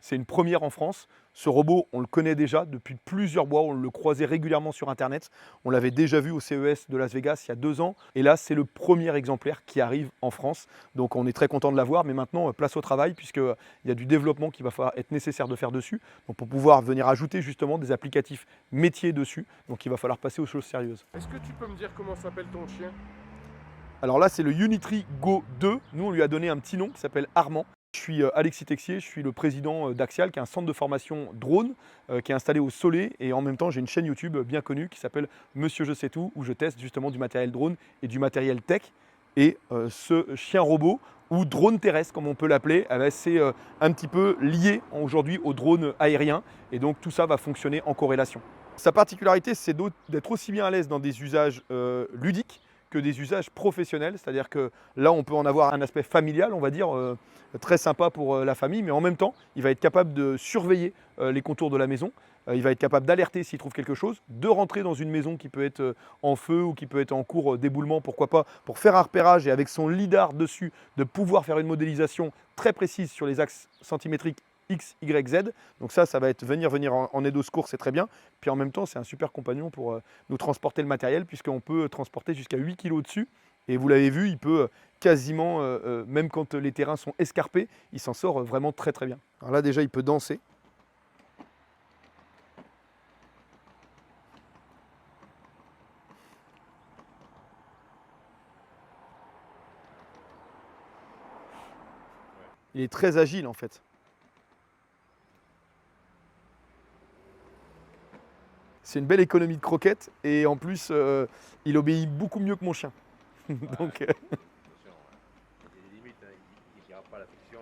C'est une première en France. Ce robot, on le connaît déjà depuis plusieurs mois, on le croisait régulièrement sur Internet. On l'avait déjà vu au CES de Las Vegas il y a 2 ans. Et là, c'est le premier exemplaire qui arrive en France. Donc on est très content de l'avoir, mais maintenant, place au travail, puisqu'il y a du développement qui va falloir être nécessaire de faire dessus. Donc pour pouvoir venir ajouter justement des applicatifs métiers dessus. Donc il va falloir passer aux choses sérieuses. Est-ce que tu peux me dire comment s'appelle ton chien? Alors là, c'est le Unitree Go 2. Nous, on lui a donné un petit nom qui s'appelle Armand. Je suis Alexis Texier, je suis le président d'Axial, qui est un centre de formation drone qui est installé au Soleil. Et en même temps, j'ai une chaîne YouTube bien connue qui s'appelle Monsieur Je sais tout, où je teste justement du matériel drone et du matériel tech. Et ce chien robot, ou drone terrestre comme on peut l'appeler, c'est un petit peu lié aujourd'hui au drone aérien. Et donc tout ça va fonctionner en corrélation. Sa particularité, c'est d'être aussi bien à l'aise dans des usages ludiques que des usages professionnels, c'est-à-dire que là on peut en avoir un aspect familial, on va dire, très sympa pour la famille, mais en même temps il va être capable de surveiller les contours de la maison, il va être capable d'alerter s'il trouve quelque chose, de rentrer dans une maison qui peut être en feu ou qui peut être en cours d'éboulement, pourquoi pas, pour faire un repérage et avec son lidar dessus, de pouvoir faire une modélisation très précise sur les axes centimétriques X, Y, Z. Donc ça va être venir en aide au secours, c'est très bien. Puis en même temps, c'est un super compagnon pour nous transporter le matériel, puisqu'on peut transporter jusqu'à 8 kg dessus. Et vous l'avez vu, il peut quasiment, même quand les terrains sont escarpés, il s'en sort vraiment très très bien. Alors là déjà, il peut danser. Il est très agile en fait. C'est une belle économie de croquettes et en plus, il obéit beaucoup mieux que mon chien. Donc, Bien sûr, ouais. Il y a des limites, hein, il dira pas l'affection.